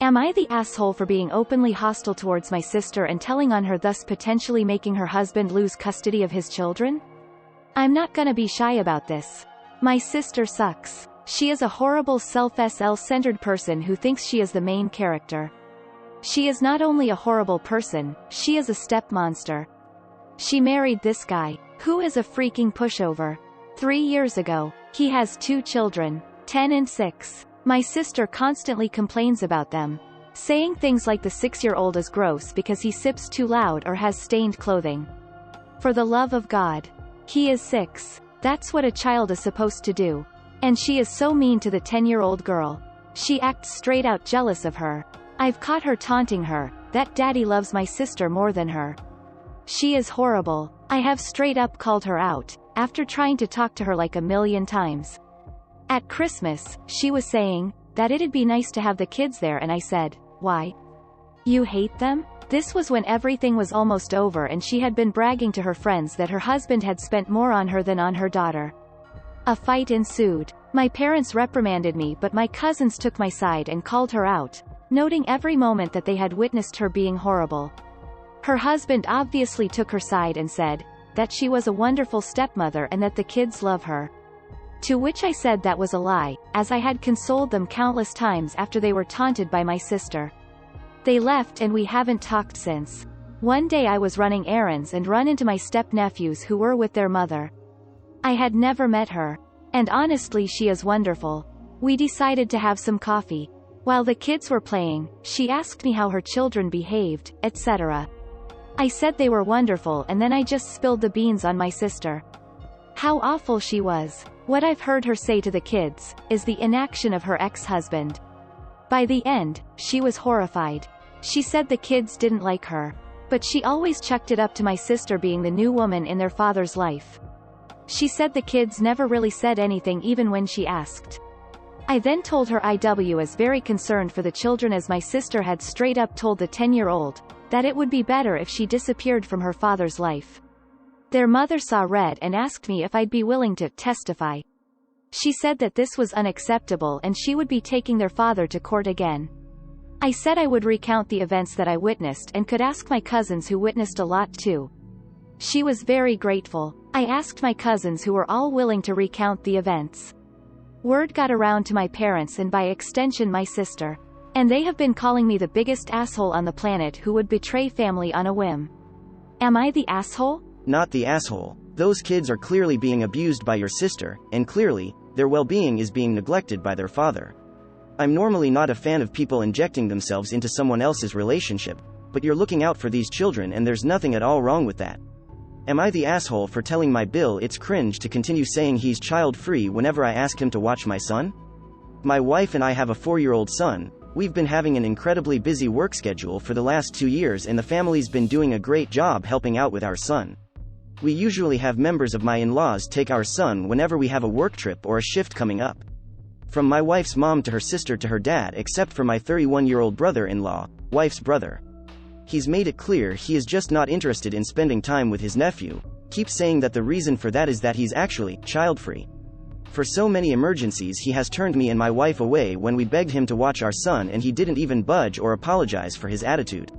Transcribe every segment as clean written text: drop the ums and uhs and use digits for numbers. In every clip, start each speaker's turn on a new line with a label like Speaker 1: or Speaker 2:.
Speaker 1: Am I the asshole for being openly hostile towards my sister and telling on her, thus potentially making her husband lose custody of his children? I'm not gonna be shy about this. My sister sucks. She is a horrible self-centered person who thinks she is the main character. She is not only a horrible person, she is a step monster. She married this guy, who is a freaking pushover. 3 years ago. He has 2 children, 10 and 6. My sister constantly complains about them, saying things like the 6-year-old is gross because he sips too loud or has stained clothing. For the love of God. He is 6. That's what a child is supposed to do. And she is so mean to the 10-year-old girl. She acts straight out jealous of her. I've caught her taunting her, that daddy loves my sister more than her. She is horrible. I have straight up called her out, after trying to talk to her like a million times. At Christmas, she was saying that it'd be nice to have the kids there, and I said, why? You hate them? This was when everything was almost over and she had been bragging to her friends that her husband had spent more on her than on her daughter. A fight ensued. My parents reprimanded me, but my cousins took my side and called her out, noting every moment that they had witnessed her being horrible. Her husband obviously took her side and said that she was a wonderful stepmother and that the kids love her. To which I said that was a lie, as I had consoled them countless times after they were taunted by my sister. They left and we haven't talked since. One day I was running errands and run into my step-nephews who were with their mother. I had never met her. And honestly, she is wonderful. We decided to have some coffee. While the kids were playing, she asked me how her children behaved, etc. I said they were wonderful, and then I just spilled the beans on my sister. How awful she was. What I've heard her say to the kids is the inaction of her ex-husband. By the end, she was horrified. She said the kids didn't like her. But she always chucked it up to my sister being the new woman in their father's life. She said the kids never really said anything even when she asked. I then told her I was very concerned for the children, as my sister had straight up told the 10-year-old that it would be better if she disappeared from her father's life. Their mother saw red and asked me if I'd be willing to testify. She said that this was unacceptable and she would be taking their father to court again. I said I would recount the events that I witnessed and could ask my cousins who witnessed a lot too. She was very grateful. I asked my cousins who were all willing to recount the events. Word got around to my parents and by extension my sister. And they have been calling me the biggest asshole on the planet who would betray family on a whim. Am I the asshole?
Speaker 2: Not the asshole. Those kids are clearly being abused by your sister, and clearly, their well-being is being neglected by their father. I'm normally not a fan of people injecting themselves into someone else's relationship, but you're looking out for these children and there's nothing at all wrong with that. Am I the asshole for telling my Bill it's cringe to continue saying he's child-free whenever I ask him to watch my son? My wife and I have a 4-year-old son. We've been having an incredibly busy work schedule for the last 2 years and the family's been doing a great job helping out with our son. We usually have members of my in-laws take our son whenever we have a work trip or a shift coming up. From my wife's mom to her sister to her dad, except for my 31-year-old brother-in-law, wife's brother. He's made it clear he is just not interested in spending time with his nephew, keeps saying that the reason for that is that he's actually child-free. For so many emergencies he has turned me and my wife away when we begged him to watch our son, and he didn't even budge or apologize for his attitude.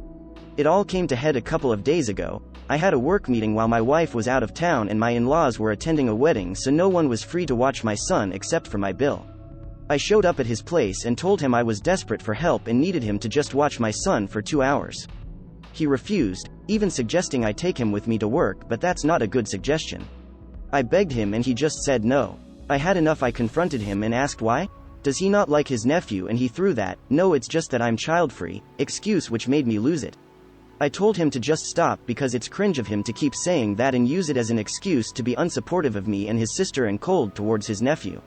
Speaker 2: It all came to head a couple of days ago. I had a work meeting while my wife was out of town and my in-laws were attending a wedding, so no one was free to watch my son except for my Bill. I showed up at his place and told him I was desperate for help and needed him to just watch my son for 2 hours. He refused, even suggesting I take him with me to work, but that's not a good suggestion. I begged him and he just said no. I had enough. I confronted him and asked why? Does he not like his nephew? And he threw that, "No, it's just that I'm child-free," excuse, which made me lose it. I told him to just stop because it's cringe of him to keep saying that and use it as an excuse to be unsupportive of me and his sister and cold towards his nephew.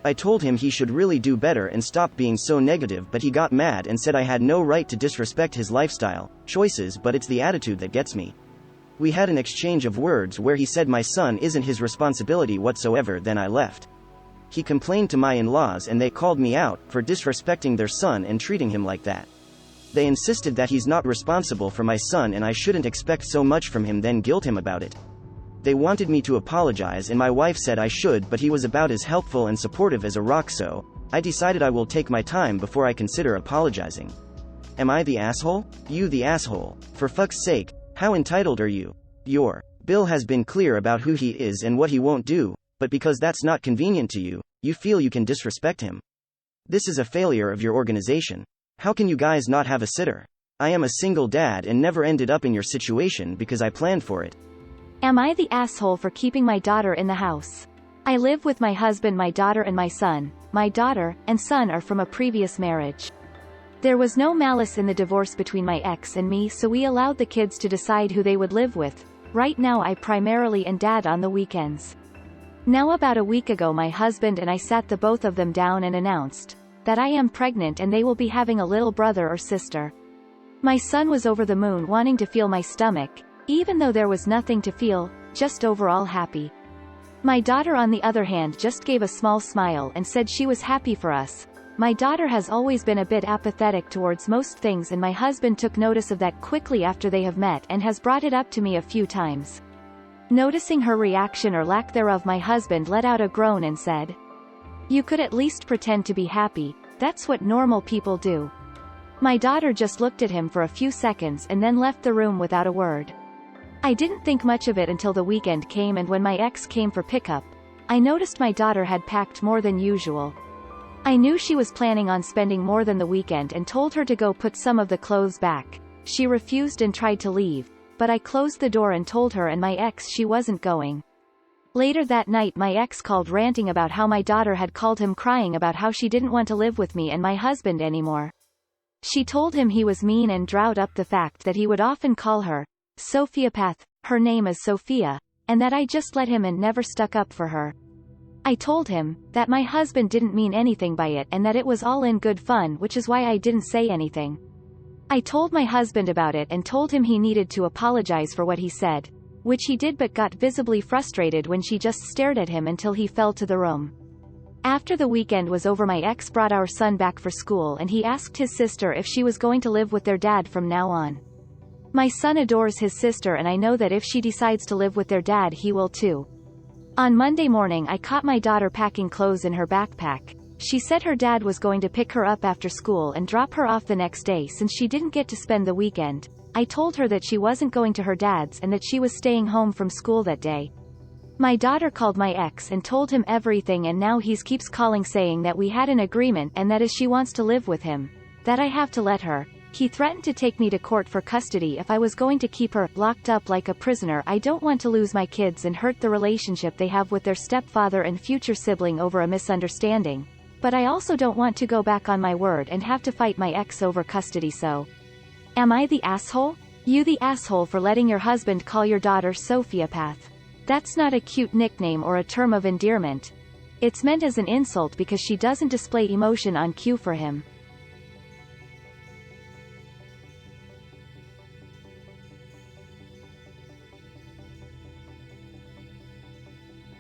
Speaker 2: I told him he should really do better and stop being so negative, but he got mad and said I had no right to disrespect his lifestyle choices, but it's the attitude that gets me. We had an exchange of words where he said my son isn't his responsibility whatsoever, then I left. He complained to my in-laws and they called me out for disrespecting their son and treating him like that. They insisted that he's not responsible for my son and I shouldn't expect so much from him, then guilt him about it. They wanted me to apologize and my wife said I should, but he was about as helpful and supportive as a rock, so I decided I will take my time before I consider apologizing. Am I the asshole? You the asshole. For fuck's sake, how entitled are you? Your Bill has been clear about who he is and what he won't do, but because that's not convenient to you, you feel you can disrespect him. This is a failure of your organization. How can you guys not have a sitter? I am a single dad and never ended up in your situation because I planned for it.
Speaker 1: Am I the asshole for keeping my daughter in the house? I live with my husband, my daughter and my son. My daughter and son are from a previous marriage. There was no malice in the divorce between my ex and me, so we allowed the kids to decide who they would live with. Right now I primarily and dad on the weekends. Now about a week ago my husband and I sat the both of them down and announced that I am pregnant and they will be having a little brother or sister. My son was over the moon wanting to feel my stomach, even though there was nothing to feel, just overall happy. My daughter on the other hand just gave a small smile and said she was happy for us. My daughter has always been a bit apathetic towards most things and my husband took notice of that quickly after they have met and has brought it up to me a few times. Noticing her reaction or lack thereof, my husband let out a groan and said, "You could at least pretend to be happy, that's what normal people do." My daughter just looked at him for a few seconds and then left the room without a word. I didn't think much of it until the weekend came, and when my ex came for pickup, I noticed my daughter had packed more than usual. I knew she was planning on spending more than the weekend and told her to go put some of the clothes back. She refused and tried to leave, but I closed the door and told her and my ex she wasn't going. Later that night my ex called ranting about how my daughter had called him crying about how she didn't want to live with me and my husband anymore. She told him he was mean and drawed up the fact that he would often call her Sophiopath, her name is Sophia, and that I just let him and never stuck up for her. I told him that my husband didn't mean anything by it and that it was all in good fun, which is why I didn't say anything. I told my husband about it and told him he needed to apologize for what he said, which he did, but got visibly frustrated when she just stared at him until he fell to the room. After the weekend was over my ex brought our son back for school and he asked his sister if she was going to live with their dad from now on. My son adores his sister and I know that if she decides to live with their dad he will too. On Monday morning I caught my daughter packing clothes in her backpack. She said her dad was going to pick her up after school and drop her off the next day since she didn't get to spend the weekend. I told her that she wasn't going to her dad's and that she was staying home from school that day. My daughter called my ex and told him everything, and now he keeps calling saying that we had an agreement and that as she wants to live with him, that I have to let her. He threatened to take me to court for custody if I was going to keep her locked up like a prisoner. I don't want to lose my kids and hurt the relationship they have with their stepfather and future sibling over a misunderstanding, but I also don't want to go back on my word and have to fight my ex over custody. So, am I the asshole? You the asshole for letting your husband call your daughter Sophiopath. That's not a cute nickname or a term of endearment. It's meant as an insult because she doesn't display emotion on cue for him.